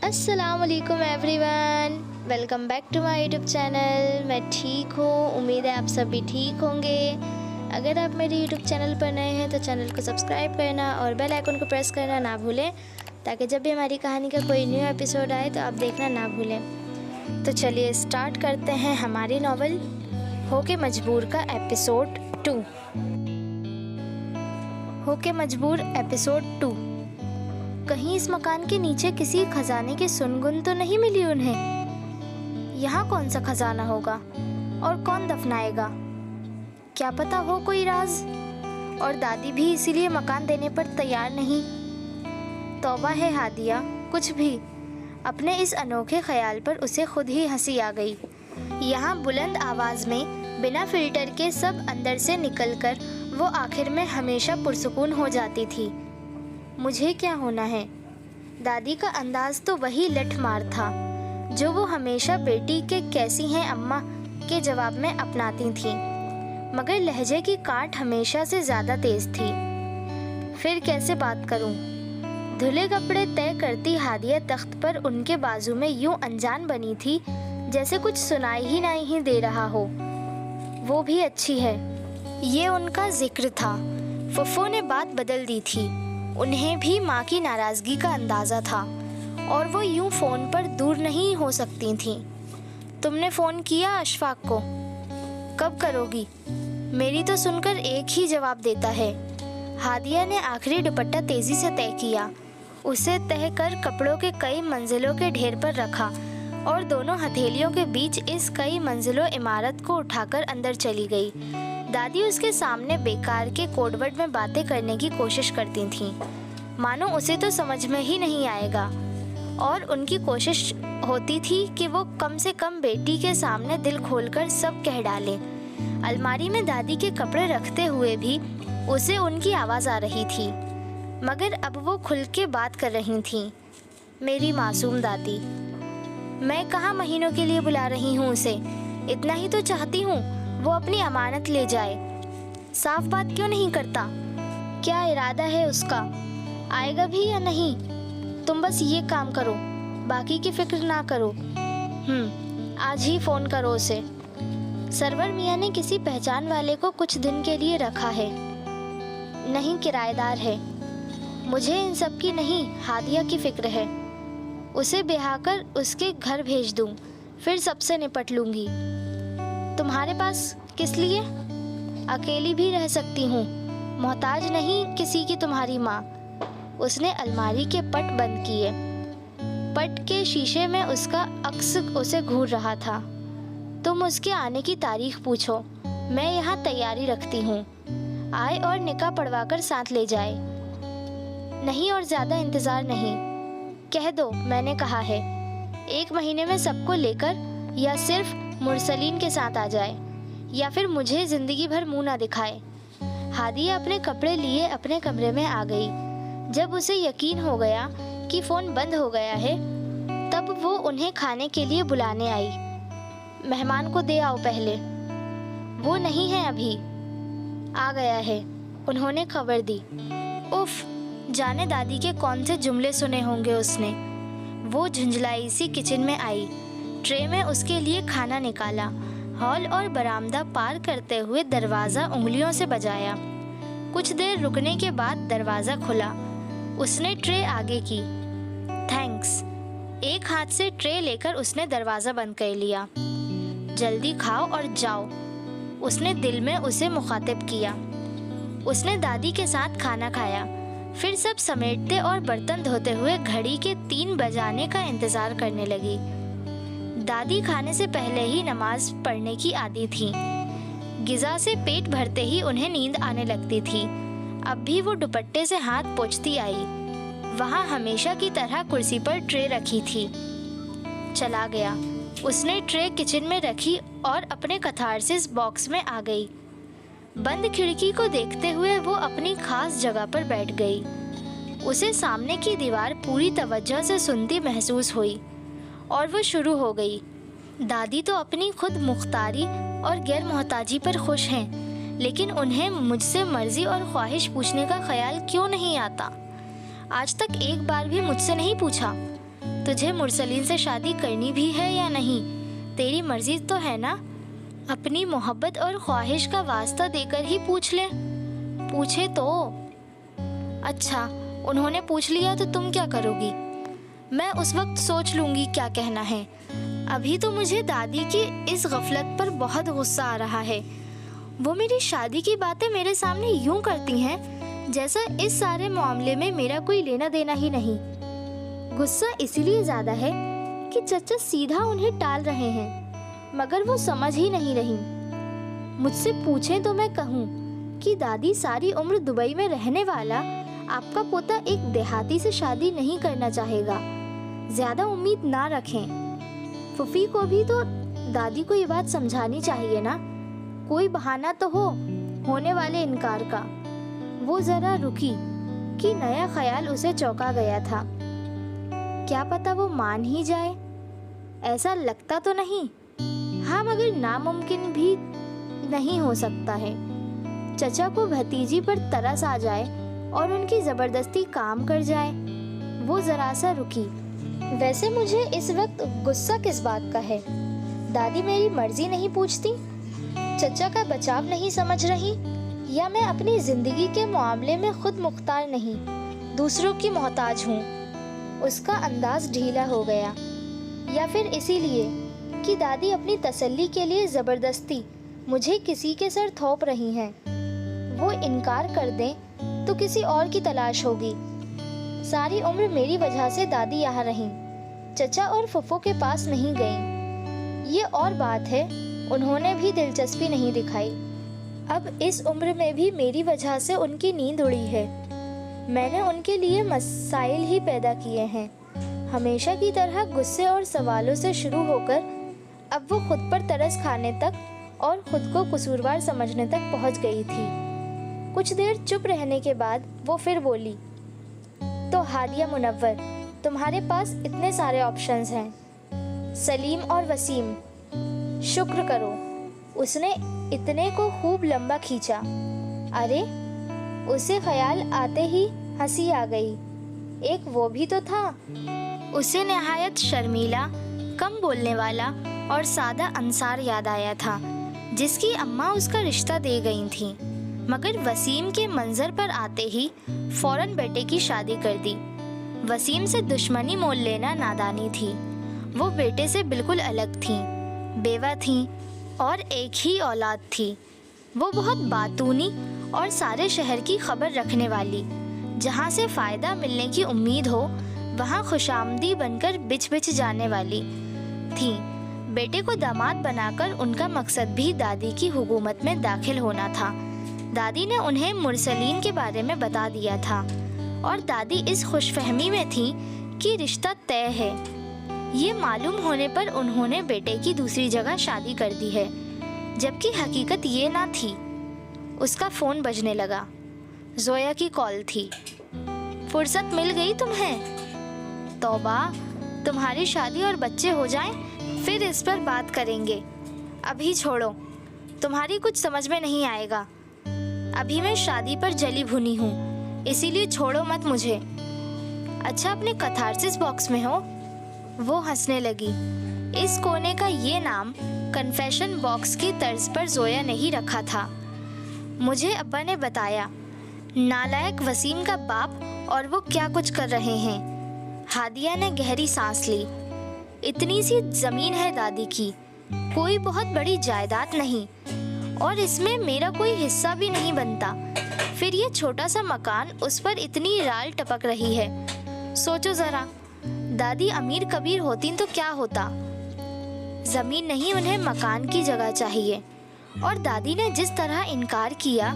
अस्सलामुअलैकुम everyone, welcome back to my YouTube channel. मैं ठीक हूँ, उम्मीद है आप सब भी ठीक होंगे। अगर आप मेरे यूट्यूब चैनल पर नए हैं तो चैनल को सब्सक्राइब करना और बेल आइकन को प्रेस करना ना भूलें, ताकि जब भी हमारी कहानी का कोई न्यू एपिसोड आए तो आप देखना ना भूलें। तो चलिए स्टार्ट करते हैं हमारी नॉवल होके मजबूर का एपिसोड 2। होके मजबूर एपिसोड 2। कहीं इस मकान के नीचे किसी खजाने की सुनगुन तो नहीं मिली उन्हें? यहाँ कौन सा खजाना होगा और कौन दफनाएगा? क्या पता हो कोई राज। और दादी भी इसीलिए मकान देने पर तैयार नहीं। तौबा है हादिया, कुछ भी। अपने इस अनोखे ख्याल पर उसे खुद ही हंसी आ गई। यहाँ बुलंद आवाज़ में बिना फिल्टर के सब अंदर से निकलकर वो आखिर में हमेशा पुरसुकून हो जाती थी। मुझे क्या होना है? दादी का अंदाज तो वही लठमार था जो वो हमेशा बेटी के कैसी हैं अम्मा के जवाब में अपनाती थीं, मगर लहजे की काट हमेशा से ज़्यादा तेज़ थी। फिर कैसे बात करूं? धुले कपड़े तय करती हादिया तख्त पर उनके बाजू में यूं अनजान बनी थी जैसे कुछ सुनाई ही नहीं दे रहा हो। वो भी अच्छी है, ये उनका जिक्र था। फुफ्फो ने बात बदल दी थी। उन्हें भी माँ की नाराज़गी का अंदाज़ा था और वो यूं फ़ोन पर दूर नहीं हो सकती थीं। तुमने फ़ोन किया अशफाक को? कब करोगी? मेरी तो सुनकर एक ही जवाब देता है। हादिया ने आखिरी दुपट्टा तेज़ी से तय किया, उसे तह कर कपड़ों के कई मंजिलों के ढेर पर रखा और दोनों हथेलियों के बीच इस कई मंजिलों इमारत को उठाकर अंदर चली गई। दादी उसके सामने बेकार के कोडवर्ड में बातें करने की कोशिश करती थीं, मानो उसे तो समझ में ही नहीं आएगा। और उनकी कोशिश होती थी कि वो कम से कम बेटी के सामने दिल खोलकर सब कह डालें। अलमारी में दादी के कपड़े रखते हुए भी उसे उनकी आवाज़ आ रही थी, मगर अब वो खुल के बात कर रही थीं। मेरी मासूम दादी। मैं कहाँ महीनों के लिए बुला रही हूँ उसे, इतना ही तो चाहती हूँ वो अपनी अमानत ले जाए। साफ बात क्यों नहीं करता? क्या इरादा है उसका? आएगा भी या नहीं? तुम बस ये काम करो, बाकी की फिक्र ना करो। आज ही फ़ोन करो उसे। सरवर मियाँ ने किसी पहचान वाले को कुछ दिन के लिए रखा है। नहीं, किराएदार है। मुझे इन सब की नहीं, हादिया की फिक्र है। उसे ब्याह कर उसके घर भेज दूँ, फिर सबसे निपट लूँगी। तुम्हारे पास किस लिए? अकेली भी रह सकती हूँ, मोहताज नहीं किसी की तुम्हारी माँ। उसने अलमारी के पट बंद किए। पट के शीशे में उसका अक्स उसे घूर रहा था। तुम उसके आने की तारीख पूछो, मैं यहाँ तैयारी रखती हूँ। आए और निकाह पढ़वाकर साथ ले जाए। नहीं, और ज़्यादा इंतज़ार नहीं। कह दो मैंने कहा है। 1 महीने में सबको लेकर, या सिर्फ मुरसलीन के साथ आ जाए, या फिर मुझे ज़िंदगी भर मुंह ना दिखाए। हादिया अपने कपड़े लिए अपने कमरे में आ गई। जब उसे यकीन हो गया कि फ़ोन बंद हो गया है, तब वो उन्हें खाने के लिए बुलाने आई। मेहमान को दे आओ पहले। वो नहीं है अभी। आ गया है, उन्होंने खबर दी। उफ, जाने दादी के कौन से जुमले सुने होंगे उसने। वो झुंझलाई सी किचन में आई। ट्रे में उसके लिए खाना निकाला। हॉल और बरामदा पार करते हुए दरवाज़ा उंगलियों से बजाया। कुछ देर रुकने के बाद दरवाज़ा खुला। उसने ट्रे आगे की। थैंक्स। एक हाथ से ट्रे लेकर उसने दरवाज़ा बंद कर लिया। जल्दी खाओ और जाओ, उसने दिल में उसे मुखातिब किया। उसने दादी के साथ खाना खाया, फिर सब समेटते और बर्तन धोते हुए घड़ी के 3 बजाने का इंतज़ार करने लगी। दादी खाने से पहले ही नमाज पढ़ने की आदी थी। गिज़ा से पेट भरते ही उन्हें नींद आने लगती थी। अब भी वो दुपट्टे से हाथ पोंछती आई। वहाँ हमेशा की तरह कुर्सी पर ट्रे रखी थी। चला गया। उसने ट्रे किचन में रखी और अपने कथारसिस बॉक्स में आ गई। बंद खिड़की को देखते हुए वो अपनी खास जगह पर बैठ गई। उसे सामने की दीवार पूरी तवज्जो से सुनती महसूस हुई और वो शुरू हो गई। दादी तो अपनी खुद मुख्तारी और गैर मोहताजी पर खुश हैं, लेकिन उन्हें मुझसे मर्जी और ख्वाहिश पूछने का ख्याल क्यों नहीं आता? आज तक एक बार भी मुझसे नहीं पूछा, तुझे मुरसलीन से शादी करनी भी है या नहीं? तेरी मर्जी तो है ना? अपनी मोहब्बत और ख्वाहिश का वास्ता देकर ही पूछ ले। पूछे तो। अच्छा, उन्होंने पूछ लिया तो तुम क्या करोगी? मैं उस वक्त सोच लूंगी क्या कहना है। अभी तो मुझे दादी की इस गफलत पर बहुत गुस्सा आ रहा है। वो मेरी शादी की बातें मेरे सामने यूं करती हैं जैसा इस सारे मामले में मेरा कोई लेना देना ही नहीं। गुस्सा इसलिए ज़्यादा है कि चचा सीधा उन्हें टाल रहे हैं, मगर वो समझ ही नहीं रही। मुझसे पूछें तो मैं कहूँ कि दादी, सारी उम्र दुबई में रहने वाला आपका पोता एक देहाती से शादी नहीं करना चाहेगा। ज़्यादा उम्मीद ना रखें। फूफी को भी तो दादी को ये बात समझानी चाहिए ना। कोई बहाना तो हो होने वाले इनकार का। वो ज़रा रुकी कि नया ख्याल उसे चौंका गया था। क्या पता वो मान ही जाए? ऐसा लगता तो नहीं। हाँ, मगर नामुमकिन भी नहीं हो सकता है। चचा को भतीजी पर तरस आ जाए और उनकी ज़बरदस्ती काम कर जाए। वो ज़रा सा रुकी। वैसे मुझे इस वक्त गुस्सा किस बात का है? दादी मेरी मर्जी नहीं पूछती, चचा का बचाव नहीं समझ रही, या मैं अपनी ज़िंदगी के मामले में खुद मुख्तार नहीं, दूसरों की मोहताज हूँ? उसका अंदाज ढीला हो गया, या फिर इसीलिए कि दादी अपनी तसल्ली के लिए ज़बरदस्ती मुझे किसी के सर थोप रही हैं। वो इनकार कर दें तो किसी और की तलाश होगी। सारी उम्र मेरी वजह से दादी यहाँ रहीं, चचा और फुफ्फो के पास नहीं गईं। ये और बात है, उन्होंने भी दिलचस्पी नहीं दिखाई। अब इस उम्र में भी मेरी वजह से उनकी नींद उड़ी है। मैंने उनके लिए मसाइल ही पैदा किए हैं। हमेशा की तरह गुस्से और सवालों से शुरू होकर अब वो खुद पर तरस खाने तक और खुद को कसूरवार समझने तक पहुंच गई थी। कुछ देर चुप रहने के बाद वो फिर बोली, तो हादिया मुनव्वर, तुम्हारे पास इतने सारे ऑप्शंस हैं, सलीम और वसीम। शुक्र करो, उसने इतने को खूब लंबा खींचा। अरे, उसे ख्याल आते ही हंसी आ गई। एक वो भी तो था। उसे नहायत शर्मीला, कम बोलने वाला और सादा अंसार याद आया था, जिसकी अम्मा उसका रिश्ता दे गई थी। मगर वसीम के मंजर पर आते ही फौरन बेटे की शादी कर दी। वसीम से दुश्मनी मोल लेना नादानी थी। वो बेटे से बिल्कुल अलग थी, बेवा थी और एक ही औलाद थी। वो बहुत बातूनी और सारे शहर की खबर रखने वाली। जहाँ से फ़ायदा मिलने की उम्मीद हो वहाँ खुशामदी बनकर बिछ बिछ जाने वाली थी। बेटे को दामाद बनाकर उनका मकसद भी दादी की हुकूमत में दाखिल होना था। दादी ने उन्हें मुरसलीन के बारे में बता दिया था और दादी इस खुशफहमी में थी कि रिश्ता तय है। ये मालूम होने पर उन्होंने बेटे की दूसरी जगह शादी कर दी है, जबकि हकीकत ये ना थी। उसका फ़ोन बजने लगा। जोया की कॉल थी। फुर्सत मिल गई तुम्हें? तौबा, तुम्हारी शादी और बच्चे हो जाएं, फिर इस पर बात करेंगे। अभी छोड़ो, तुम्हारी कुछ समझ में नहीं आएगा। अभी मैं शादी पर जली भुनी हूँ, इसीलिए छोड़ो मत मुझे। अच्छा, अपने कथारसिस बॉक्स में हो? वो हंसने लगी। इस कोने का ये नाम कन्फेशन बॉक्स की तर्ज पर जोया ने ही रखा था। मुझे अब्बा ने बताया, नालायक वसीम का बाप और वो क्या कुछ कर रहे हैं। हादिया ने गहरी सांस ली। इतनी सी ज़मीन है दादी की, कोई बहुत बड़ी जायदाद नहीं, और इसमें मेरा कोई हिस्सा भी नहीं बनता। फिर ये छोटा सा मकान, उस पर इतनी राल टपक रही है। सोचो ज़रा, दादी अमीर कबीर होती तो क्या होता। ज़मीन नहीं, उन्हें मकान की जगह चाहिए। और दादी ने जिस तरह इनकार किया,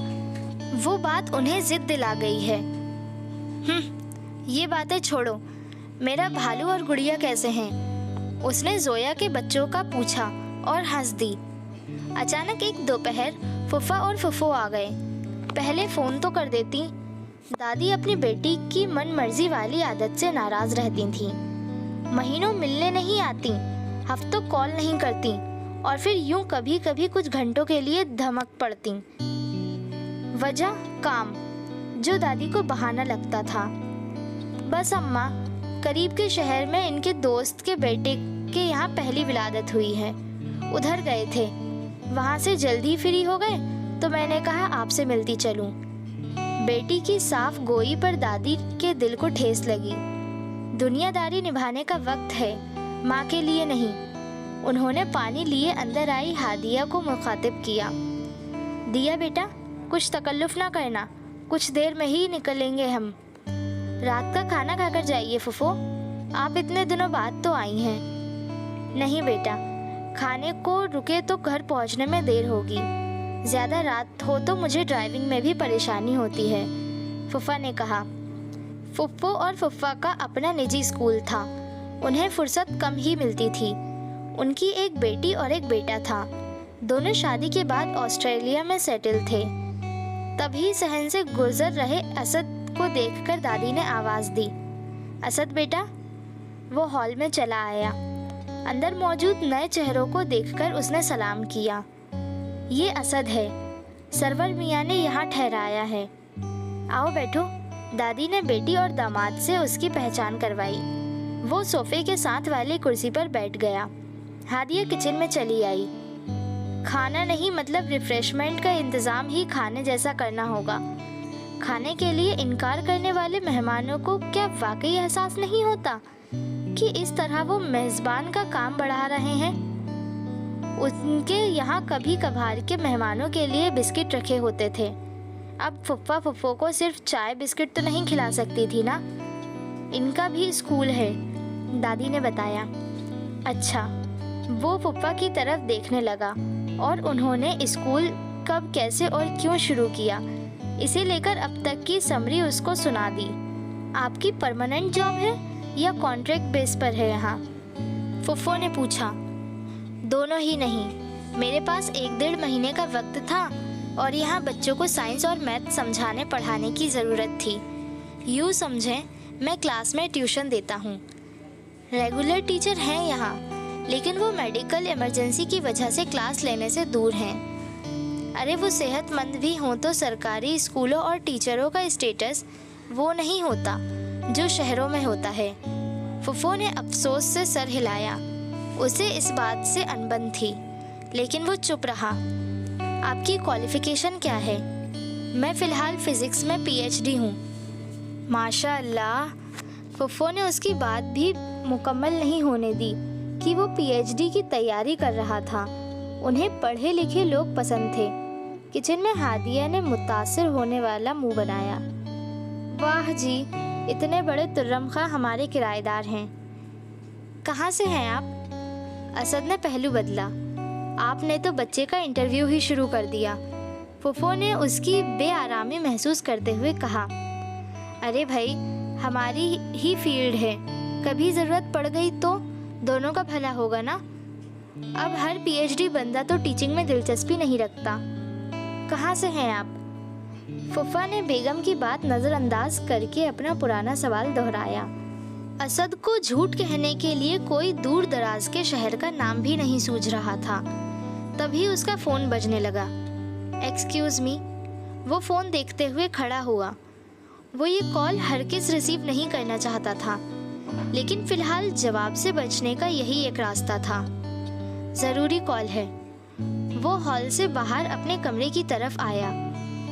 वो बात उन्हें जिद दिला गई है। ये बातें छोड़ो, मेरा भालू और गुड़िया कैसे हैं? उसने जोया के बच्चों का पूछा और हंस दी। अचानक एक दोपहर फुफा और फुफो आ गए। पहले फ़ोन तो कर देती। दादी अपनी बेटी की मन मर्जी वाली आदत से नाराज़ रहती थीं। महीनों मिलने नहीं आती, हफ्तों कॉल नहीं करती और फिर यूं कभी कभी कुछ घंटों के लिए धमक पड़ती। वजह काम, जो दादी को बहाना लगता था। बस अम्मा, करीब के शहर में इनके दोस्त के बेटे के यहाँ पहली विलादत हुई है, उधर गए थे। वहाँ से जल्दी फ्री हो गए तो मैंने कहा आपसे मिलती चलूं। बेटी की साफ गोई पर दादी के दिल को ठेस लगी। दुनियादारी निभाने का वक्त है, माँ के लिए नहीं। उन्होंने पानी लिए अंदर आई हादिया को मुखातिब किया। दिया बेटा, कुछ तकल्लुफ ना करना, कुछ देर में ही निकलेंगे हम। रात का खाना खाकर जाइए फुफो, आप इतने दिनों बाद तो आई हैं। नहीं बेटा, खाने को रुके तो घर पहुंचने में देर होगी। ज़्यादा रात हो तो मुझे ड्राइविंग में भी परेशानी होती है, फुफा ने कहा। फुफ्फो और फुफ्फा का अपना निजी स्कूल था, उन्हें फुर्सत कम ही मिलती थी। उनकी एक बेटी और एक बेटा था। दोनों शादी के बाद ऑस्ट्रेलिया में सेटल थे। तभी सहन से गुजर रहे असद को देखकर दादी ने आवाज़ दी, असद बेटा। वो हॉल में चला आया। अंदर मौजूद नए चेहरों को देखकर उसने सलाम किया। ये असद है, सरवर मियाँ ने यहाँ ठहराया है। आओ बैठो। दादी ने बेटी और दामाद से उसकी पहचान करवाई। वो सोफे के साथ वाली कुर्सी पर बैठ गया। हादिया किचन में चली आई। खाना नहीं, मतलब रिफ्रेशमेंट का इंतज़ाम ही खाने जैसा करना होगा। खाने के लिए इनकार करने वाले मेहमानों को क्या वाकई एहसास नहीं होता कि इस तरह वो मेज़बान का काम बढ़ा रहे हैं? उनके यहाँ कभी कभार के मेहमानों के लिए बिस्किट रखे होते थे। अब फुफ्फा फुफ्फो को सिर्फ चाय बिस्किट तो नहीं खिला सकती थी ना। इनका भी स्कूल है, दादी ने बताया। अच्छा, वो फुफ्फा की तरफ देखने लगा और उन्होंने स्कूल कब, कैसे और क्यों शुरू किया, इसे लेकर अब तक की समरी उसको सुना दी। आपकी परमानेंट जॉब है या कॉन्ट्रैक्ट बेस पर है यहाँ? फुफ्फो ने पूछा। दोनों ही नहीं, मेरे पास 1-1.5 महीने का वक्त था और यहाँ बच्चों को साइंस और मैथ समझाने पढ़ाने की ज़रूरत थी। यूँ समझें, मैं क्लास में ट्यूशन देता हूँ। रेगुलर टीचर हैं यहाँ, लेकिन वो मेडिकल इमरजेंसी की वजह से क्लास लेने से दूर हैं। अरे वो सेहतमंद भी हों तो सरकारी स्कूलों और टीचरों का स्टेटस वो नहीं होता जो शहरों में होता है। फुफ्फो ने अफसोस से सर हिलाया। उसे इस बात से अनबन थी, लेकिन वो चुप रहा। आपकी क्वालिफिकेशन क्या है? मैं फ़िलहाल फ़िज़िक्स में PhD हूँ। माशाअल्लाह। फुफ्फो ने उसकी बात भी मुकम्मल नहीं होने दी कि वो PhD की तैयारी कर रहा था। उन्हें पढ़े लिखे लोग पसंद थे। किचन में हादिया ने मुतासिर होने वाला मुंह बनाया। वाह जी, इतने बड़े तुर्रम खां हमारे किराएदार हैं। कहाँ से हैं आप? असद ने पहलू बदला। आपने तो बच्चे का इंटरव्यू ही शुरू कर दिया। फुफ्फो ने उसकी बेआरामी महसूस करते हुए कहा। अरे भाई, हमारी ही फील्ड है, कभी ज़रूरत पड़ गई तो दोनों का भला होगा ना। अब हर PhD बंदा तो टीचिंग में दिलचस्पी नहीं रखता। कहाँ से हैं आप? फुफ्फा ने बेगम की बात नज़रअंदाज करके अपना पुराना सवाल दोहराया। असद को झूठ कहने के लिए कोई दूर दराज के शहर का नाम भी नहीं सूझ रहा था। तभी उसका फ़ोन बजने लगा। Excuse me. वो फ़ोन देखते हुए खड़ा हुआ। वो ये कॉल हरगिज़ रिसीव नहीं करना चाहता था, लेकिन फ़िलहाल जवाब से बचने का यही एक रास्ता था। ज़रूरी कॉल है। वो हॉल से बाहर अपने कमरे की तरफ आया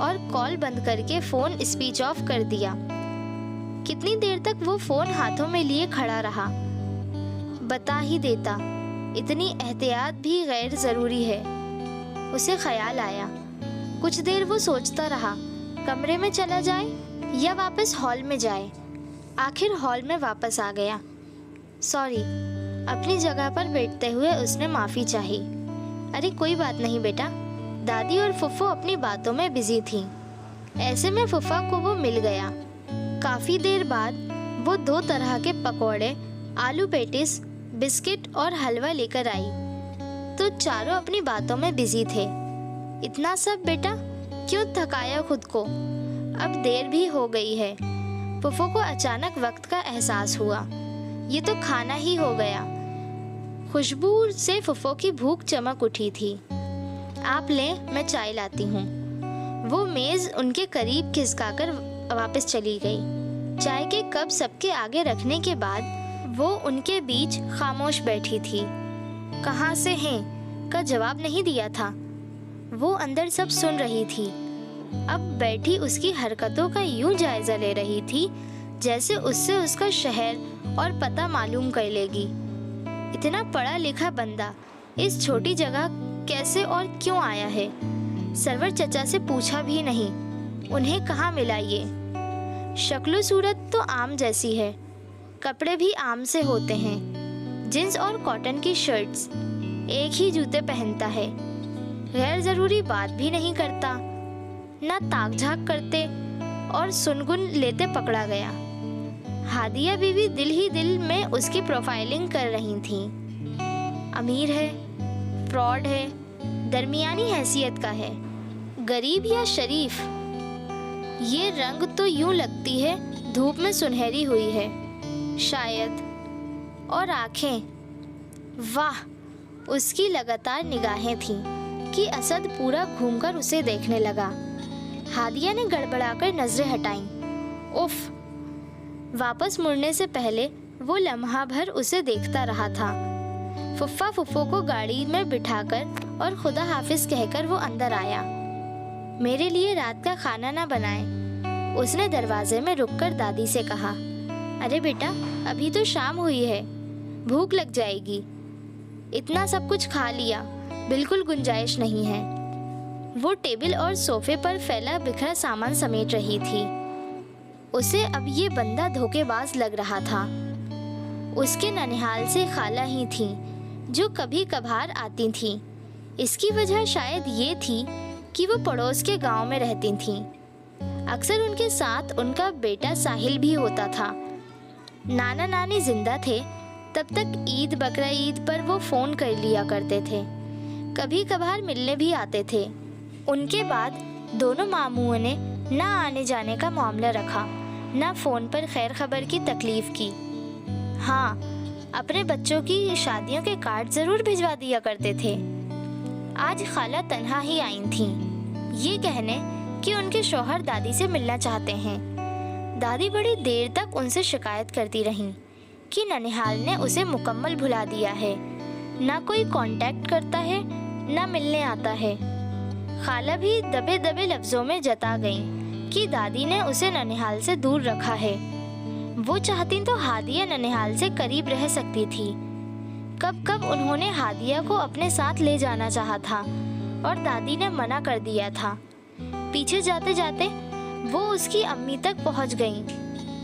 और कॉल बंद करके फ़ोन स्विच ऑफ कर दिया। कितनी देर तक वो फ़ोन हाथों में लिए खड़ा रहा? बता ही देता, इतनी एहतियात भी गैर ज़रूरी है। उसे ख्याल आया। कुछ देर वो सोचता रहा, कमरे में चला जाए या वापस हॉल में जाए। आखिर हॉल में वापस आ गया। सॉरी। अपनी जगह पर बैठते हुए उसने माफ़ी चाही। अरे कोई बात नहीं बेटा। दादी और फुफ्फो अपनी बातों में बिजी थीं। ऐसे में फुफ्फा को वो मिल गया। काफ़ी देर बाद वो 2 तरह के पकौड़े, आलू पेटिस, बिस्किट और हलवा लेकर आई तो चारों अपनी बातों में बिजी थे। इतना सब बेटा, क्यों थकाया खुद को? अब देर भी हो गई है। फुफ्फो को अचानक वक्त का एहसास हुआ। ये तो खाना ही हो गया। खुशबू से फुफ्फो की भूख चमक उठी थी। आप लें, मैं चाय लाती हूँ। वो मेज उनके करीब खिसकाकर वापस चली गई। चाय के कप सबके आगे रखने के बाद वो उनके बीच खामोश बैठी थी। कहाँ से हैं का जवाब नहीं दिया था। वो अंदर सब सुन रही थी। अब बैठी उसकी हरकतों का यूं जायजा ले रही थी जैसे उससे उसका शहर और पता मालूम कर लेगी। इतना पढ़ा लिखा बंदा इस छोटी जगह कैसे और क्यों आया है? सरवर चचा से पूछा भी नहीं उन्हें कहाँ मिला ये। शक्लो सूरत तो आम जैसी है, कपड़े भी आम से होते हैं। जींस और कॉटन की शर्ट्स, एक ही जूते पहनता है। गैर जरूरी बात भी नहीं करता, ना ताक झाक करते और सुनगुन लेते पकड़ा गया। हादिया बीवी दिल ही दिल में उसकी प्रोफाइलिंग कर रही थी। अमीर है, फ्रॉड है, दरमियानी हैसियत का है, गरीब या शरीफ। ये रंग तो यूं लगती है धूप में सुनहरी हुई है शायद। और आंखें, वाह, उसकी लगातार निगाहें थीं कि असद पूरा घूमकर उसे देखने लगा। हादिया ने गड़बड़ाकर नजरें हटाईं। उफ! वापस मुड़ने से पहले वो लम्हा भर उसे देखता रहा था। फुफ्फा फुफ्फो को गाड़ी में बिठाकर और खुदा हाफिज कहकर वो अंदर आया। मेरे लिए रात का खाना ना बनाए, उसने दरवाजे में रुककर दादी से कहा। अरे बेटा, अभी तो शाम हुई है, भूख लग जाएगी। इतना सब कुछ खा लिया, बिल्कुल गुंजाइश नहीं है। वो टेबल और सोफे पर फैला बिखरा सामान समेट रही थी। उसे अब ये बंदा धोखेबाज लग रहा था। उसके ननिहाल से खाला ही थी जो कभी कभार आती थी। इसकी वजह शायद ये थी कि वो पड़ोस के गांव में रहती थीं। अक्सर उनके साथ उनका बेटा साहिल भी होता था। नाना नानी जिंदा थे तब तक ईद बकरा ईद पर वो फ़ोन कर लिया करते थे। कभी कभार मिलने भी आते थे। उनके बाद दोनों मामूओं ने ना आने जाने का मामला रखा, ना फ़ोन पर खैर खबर की तकलीफ़ की। हाँ, अपने बच्चों की शादियों के कार्ड ज़रूर भिजवा दिया करते थे। आज खाला तन्हा ही आई थीं, ये कहने कि उनके शौहर दादी से मिलना चाहते हैं। दादी बड़ी देर तक उनसे शिकायत करती रहीं कि ननिहाल ने उसे मुकम्मल भुला दिया है, ना कोई कांटेक्ट करता है, ना मिलने आता है। खाला भी दबे दबे लफ्ज़ों में जता गईं कि दादी ने उसे ननिहाल से दूर रखा है। वो चाहती तो हादिया ननिहाल से करीब रह सकती थी। कब कब उन्होंने हादिया को अपने साथ ले जाना चाहा था और दादी ने मना कर दिया था। पीछे जाते जाते वो उसकी अम्मी तक पहुंच गईं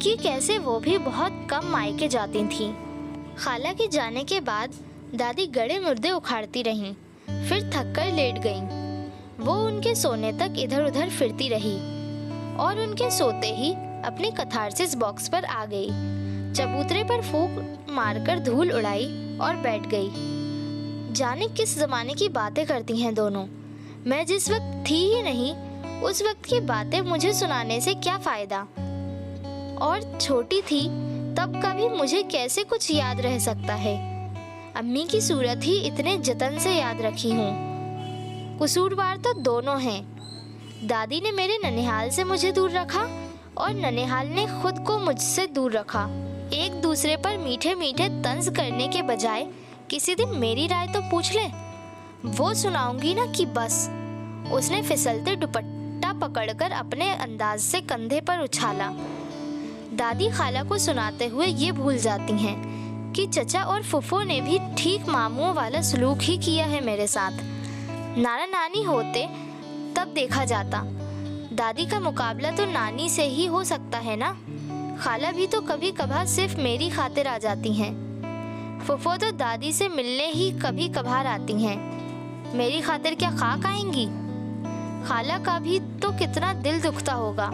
कि कैसे वो भी बहुत कम मायके जाती थीं। खाला के जाने के बाद दादी गड़े मुर्दे उखाड़ती रहीं, फिर थककर लेट गईं। वो उनके सोने तक इधर उधर फिरती रही और उनके सोते ही अपने कथारसिस बॉक्स पर आ गई। चबूतरे पर फूंक मारकर धूल उड़ाई और बैठ गई। जाने किस जमाने की बातें करती हैं दोनों। मैं जिस वक्त थी ही नहीं, उस वक्त की बातें मुझे सुनाने से क्या फायदा। और छोटी थी तब का भी मुझे कैसे कुछ याद रह सकता है। अम्मी की सूरत ही इतने जतन से याद रखी हूँ। कसूरवार तो दोनों हैं। दादी ने मेरे ननिहाल से मुझे दूर रखा और ननिहाल ने खुद को मुझसे दूर रखा। एक दूसरे पर मीठे मीठे तंज करने के बजाय किसी दिन मेरी राय तो पूछ ले, वो सुनाऊंगी ना कि बस। उसने फिसलते दुपट्टा पकड़कर अपने अंदाज से कंधे पर उछाला। दादी खाला को सुनाते हुए ये भूल जाती हैं कि चचा और फुफो ने भी ठीक मामूओं वाला सलूक ही किया है मेरे साथ। नाना नानी होते तब देखा जाता। दादी का मुकाबला तो नानी से ही हो सकता है ना। खाला भी तो कभी कभार सिर्फ मेरी खातिर आ जाती हैं। फुफो तो दादी से मिलने ही कभी कभार आती हैं। मेरी खातिर क्या खाक आएंगी? खाला का भी तो कितना दिल दुखता होगा।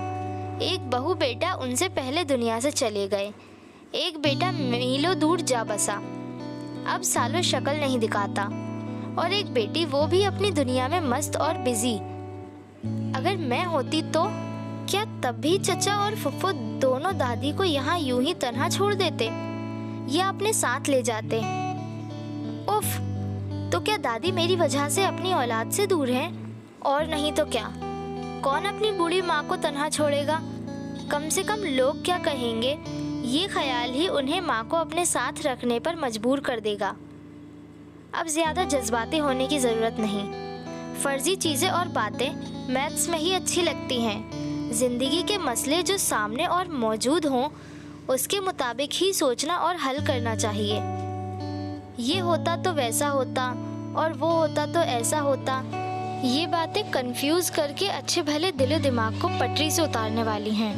एक बहू बेटा उनसे पहले दुनिया से चले गए, एक बेटा मीलों दूर जा बसा, अब सालों शक्ल नहीं दिखाता, और एक बेटी वो भी अपनी दुनिया में मस्त और बिजी। अगर मैं होती तो क्या तब भी चचा और फुफ्फो दोनों दादी को यहाँ यूं ही तन्हा छोड़ देते या अपने साथ ले जाते? उफ, तो क्या दादी मेरी वजह से अपनी औलाद से दूर हैं? और नहीं तो क्या, कौन अपनी बूढ़ी माँ को तन्हा छोड़ेगा? कम से कम लोग क्या कहेंगे, ये ख्याल ही उन्हें माँ को अपने साथ रखने पर मजबूर कर देगा। अब ज़्यादा जज्बाती होने की ज़रूरत नहीं। फर्जी चीज़ें और बातें मैथ्स में ही अच्छी लगती हैं। ज़िंदगी के मसले जो सामने और मौजूद हों, उसके मुताबिक ही सोचना और हल करना चाहिए। ये होता तो वैसा होता और वो होता तो ऐसा होता, ये बातें कंफ्यूज करके अच्छे भले दिलो दिमाग को पटरी से उतारने वाली हैं।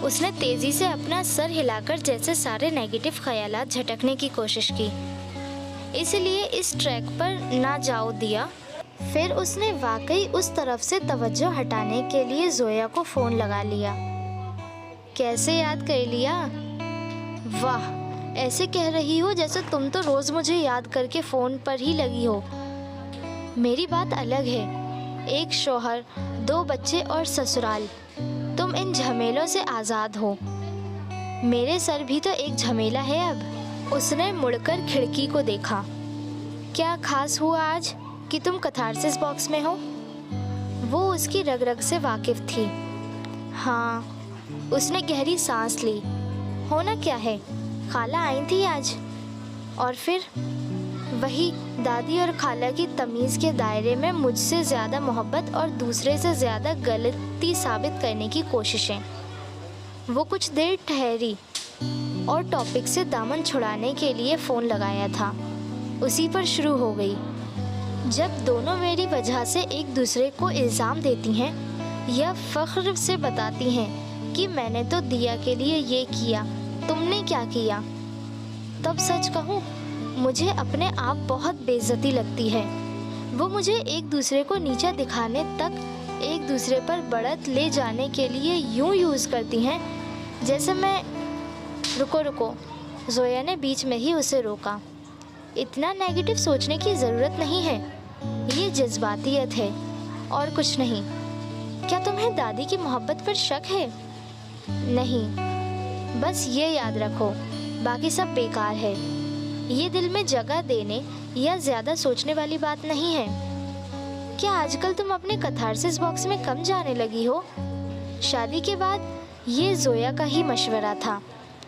उसने तेज़ी से अपना सर हिलाकर जैसे सारे नेगेटिव ख्यालात झटकने की कोशिश की, इसलिए इस ट्रैक पर ना जाओ दिया। फिर उसने वाकई उस तरफ से तवज्जो हटाने के लिए जोया को फ़ोन लगा लिया। कैसे याद कर लिया? वाह, ऐसे कह रही हो जैसे तुम तो रोज़ मुझे याद करके फ़ोन पर ही लगी हो। मेरी बात अलग है, एक शौहर, 2 बच्चे और ससुराल। तुम इन झमेलों से आज़ाद हो, मेरे सर भी तो एक झमेला है अब। उसने मुड़कर खिड़की को देखा। क्या खास हुआ आज कि तुम कैथारसिस बॉक्स में हो? वो उसकी रग रग से वाकिफ थी। हाँ, उसने गहरी सांस ली। होना क्या है, खाला आई थी आज। और फिर वही दादी और खाला की तमीज़ के दायरे में मुझसे ज़्यादा मोहब्बत और दूसरे से ज़्यादा गलती साबित करने की कोशिशें। वो कुछ देर ठहरी और टॉपिक से दामन छुड़ाने के लिए फ़ोन लगाया था, उसी पर शुरू हो गई। जब दोनों मेरी वजह से एक दूसरे को इल्ज़ाम देती हैं या फ़ख्र से बताती हैं कि मैंने तो दिया के लिए ये किया, तुमने क्या किया, तब सच कहूँ मुझे अपने आप बहुत बेइज्जती लगती है। वो मुझे एक दूसरे को नीचा दिखाने तक, एक दूसरे पर बढ़त ले जाने के लिए यूँ यूज़ करती हैं जैसे मैं। रुको, जोया ने बीच में ही उसे रोका। इतना नेगेटिव सोचने की ज़रूरत नहीं है, ये जज्बातियत है और कुछ नहीं। क्या तुम्हें दादी की मोहब्बत पर शक है? नहीं, बस ये याद रखो, बाकी सब बेकार है। ये दिल में जगह देने या ज़्यादा सोचने वाली बात नहीं है। क्या आजकल तुम अपने कैथारसिस बॉक्स में कम जाने लगी हो? शादी के बाद ये जोया का ही मशवरा था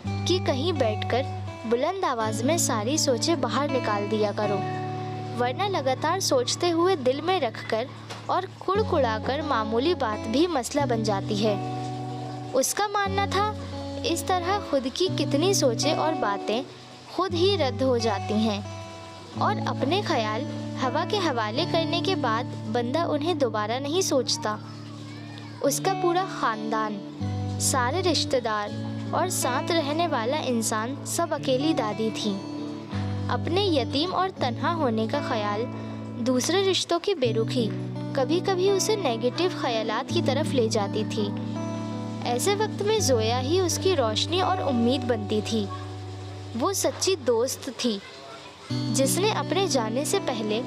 कि कहीं बैठकर बुलंद आवाज़ में सारी सोचें बाहर निकाल दिया करो, वरना लगातार सोचते हुए दिल में रखकर और कुड़कुड़ाकर मामूली बात भी मसला बन जाती है। उसका मानना था इस तरह खुद की कितनी सोचें और बातें खुद ही रद्द हो जाती हैं और अपने ख्याल हवा के हवाले करने के बाद बंदा उन्हें दोबारा नहीं सोचता। उसका पूरा ख़ानदान, सारे रिश्तेदार और साथ रहने वाला इंसान सब अकेली दादी थी। अपने यतीम और तन्हा होने का ख्याल, दूसरे रिश्तों की बेरुखी कभी कभी उसे नेगेटिव ख्यालात की तरफ ले जाती थी। ऐसे वक्त में जोया ही उसकी रोशनी और उम्मीद बनती थी। वो सच्ची दोस्त थी जिसने अपने जाने से पहले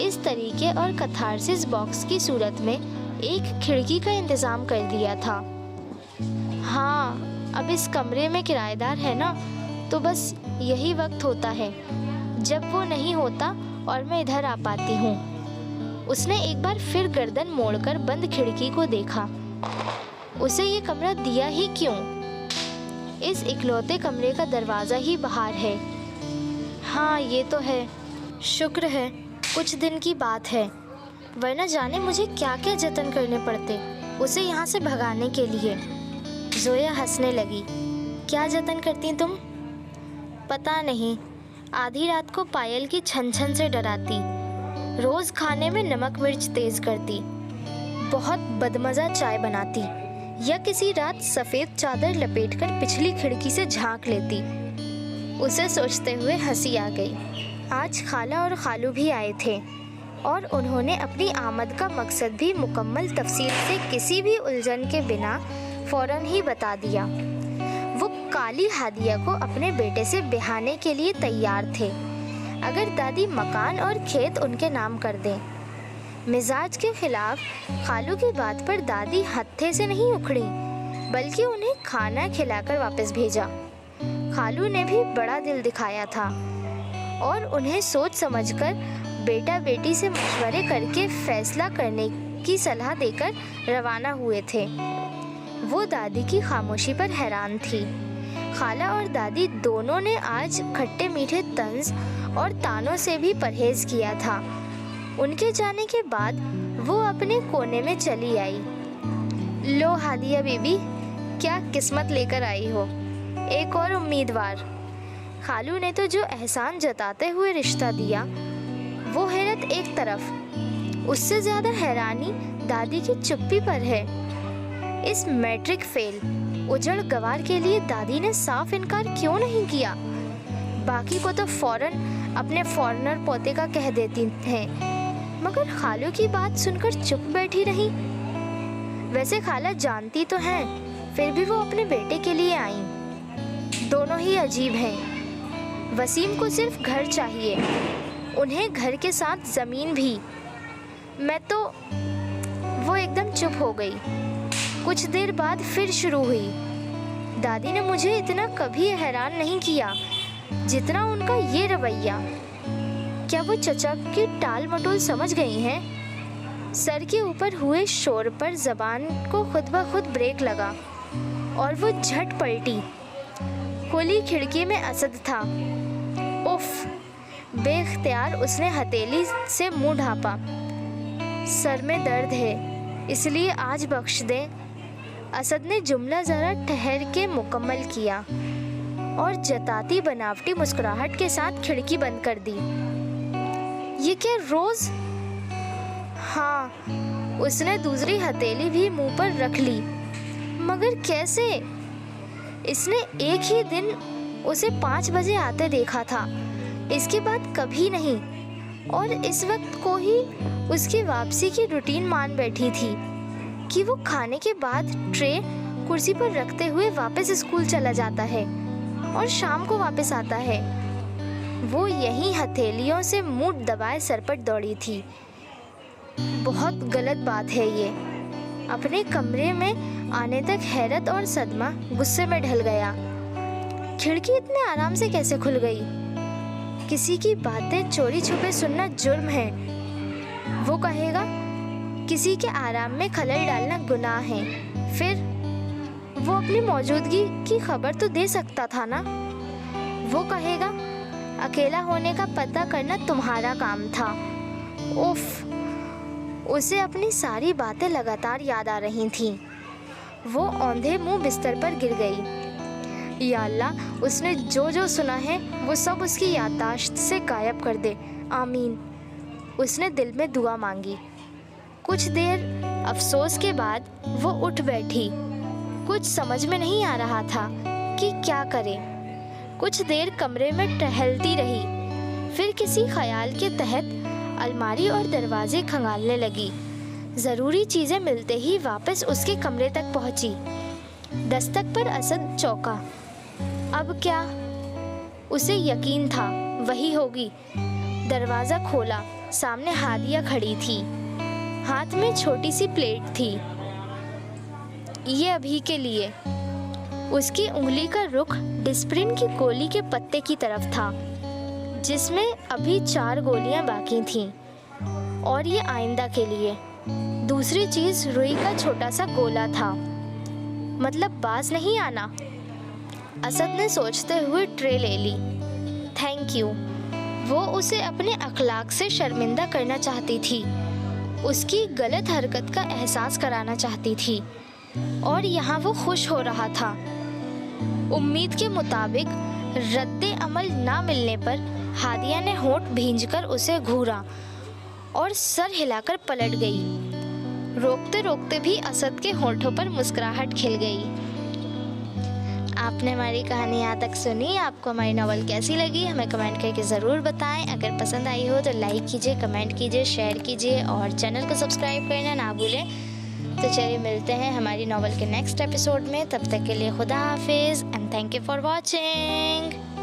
इस तरीके और कैथारसिस बॉक्स की सूरत में एक खिड़की का इंतज़ाम कर दिया था। हाँ, अब इस कमरे में किराएदार है ना, तो बस यही वक्त होता है जब वो नहीं होता और मैं इधर आ पाती हूँ। उसने एक बार फिर गर्दन मोड़कर बंद खिड़की को देखा। उसे ये कमरा दिया ही क्यों? इस इकलौते कमरे का दरवाज़ा ही बाहर है। हाँ, ये तो है, शुक्र है कुछ दिन की बात है, वरना जाने मुझे क्या क्या जतन करने पड़ते उसे यहाँ से भगाने के लिए। जोया हंसने लगी। क्या जतन करती तुम? पता नहीं, आधी रात को पायल की छन छन से डराती, रोज़ खाने में नमक मिर्च तेज़ करती, बहुत बदमज़ा चाय बनाती, या किसी रात सफ़ेद चादर लपेटकर पिछली खिड़की से झांक लेती। उसे सोचते हुए हंसी आ गई। आज खाला और खालू भी आए थे और उन्होंने अपनी आमद का मकसद भी मुकम्मल तफसील से किसी भी उलझन के बिना फ़ौरन ही बता दिया। वो काली हादिया को अपने बेटे से ब्याहने के लिए तैयार थे अगर दादी मकान और खेत उनके नाम कर दें। मिजाज के खिलाफ खालू की बात पर दादी हत्थे से नहीं उखड़ी, बल्कि उन्हें खाना खिलाकर वापस भेजा। खालू ने भी बड़ा दिल दिखाया था। और उन्हें सोच समझकर बेटा बेटी से मशवरे करके फैसला करने की सलाह देकर रवाना हुए थे। वो दादी की खामोशी पर हैरान थी। खाला और दादी दोनों ने आज खट्टे मीठे तंज और तानों से भी परहेज किया था। उनके जाने के बाद वो अपने कोने में चली आई। लो हादिया बीबी, क्या किस्मत लेकर आई हो, एक और उम्मीदवार। खालू ने तो जो एहसान जताते हुए रिश्ता दिया, वो हैरत एक तरफ, उससे ज़्यादा हैरानी दादी की चुप्पी पर है। इस मैट्रिक फेल उजड़ गवार के लिए दादी ने साफ इनकार क्यों नहीं किया? बाकी को तो फौरन अपने फॉरेनर पोते का कह देती हैं, मगर खालू की बात सुनकर चुप बैठी रही। वैसे खाला जानती तो हैं, फिर भी वो अपने बेटे के लिए आईं। दोनों ही अजीब हैं। वसीम को सिर्फ घर चाहिए, उन्हें घर के साथ ज़मीन भी। मैं तो वो एकदम चुप हो गई। कुछ देर बाद फिर शुरू हुई। दादी ने मुझे इतना कभी हैरान नहीं किया जितना उनका ये रवैया। क्या वो चचा की टाल मटोल समझ गई हैं? सर के ऊपर हुए शोर पर ज़बान को खुद ब खुद ब्रेक लगा और वो झट पलटी। खुली खिड़की में असद था। उफ! बेख्तियार उसने हथेली से मुंह ढांपा। सर में दर्द है, इसलिए आज बख्श दे। असद ने जुमला ज़रा ठहर के मुकम्मल किया और जताती बनावटी मुस्कुराहट के साथ खिड़की बंद कर दी। ये क्या रोज़? हाँ, उसने दूसरी हथेली भी मुंह पर रख ली। मगर कैसे? इसने एक ही दिन उसे 5 बजे आते देखा था, इसके बाद कभी नहीं। और इस वक्त को ही उसकी वापसी की रूटीन मान बैठी थी कि वो खाने के बाद ट्रे कुर्सी पर रखते हुए वापस स्कूल चला जाता है और शाम को वापस आता है। वो यहीं हथेलियों से मुंह दबाए सरपट दौड़ी थी। बहुत गलत बात है ये। अपने कमरे में आने तक हैरत और सदमा गुस्से में ढल गया। खिड़की इतने आराम से कैसे खुल गई? किसी की बातें चोरी छुपे सुनना जुर्म है। वो कहेगा किसी के आराम में खलल डालना गुनाह है। फिर वो अपनी मौजूदगी की खबर तो दे सकता था ना। वो कहेगा अकेला होने का पता करना तुम्हारा काम था। उफ! उसे अपनी सारी बातें लगातार याद आ रही थीं। वो औंधे मुंह बिस्तर पर गिर गई। या अल्लाह, उसने जो जो सुना है वो सब उसकी याददाश्त से गायब कर दे। आमीन। उसने दिल में दुआ मांगी। कुछ देर अफसोस के बाद वो उठ बैठी। कुछ समझ में नहीं आ रहा था कि क्या करे। कुछ देर कमरे में टहलती रही, फिर किसी ख्याल के तहत अलमारी और दरवाजे खंगालने लगी। ज़रूरी चीज़ें मिलते ही वापस उसके कमरे तक पहुंची। दस्तक पर असद चौंका। अब क्या? उसे यकीन था वही होगी। दरवाज़ा खोला, सामने हादिया खड़ी थी। हाथ में छोटी सी प्लेट थी। ये अभी के लिए। उसकी उंगली का रुख डिस्प्रिन की गोली के पत्ते की तरफ था, जिसमें अभी 4 गोलियां बाकी थीं। और ये आइंदा के लिए। दूसरी चीज़ रुई का छोटा सा गोला था। मतलब बाज नहीं आना। असद ने सोचते हुए ट्रे ले ली। Thank you. वो उसे अपने अखलाक से शर्मिंदा करना चाहती थी, उसकी गलत हरकत का एहसास कराना चाहती थी, और यहाँ वो खुश हो रहा था। उम्मीद के मुताबिक रद्दे अमल ना मिलने पर हादिया ने होंठ भींचकर उसे घूरा और सर हिलाकर पलट गई। रोकते रोकते भी असद के होंठों पर मुस्कुराहट खिल गई। आपने हमारी कहानी यहाँ तक सुनी। आपको हमारी नॉवल कैसी लगी हमें कमेंट करके ज़रूर बताएं। अगर पसंद आई हो तो लाइक कीजिए, कमेंट कीजिए, शेयर कीजिए और चैनल को सब्सक्राइब करना ना भूलें। तो चलिए मिलते हैं हमारी नॉवल के नेक्स्ट एपिसोड में। तब तक के लिए खुदा हाफिज़ and thank you for watching.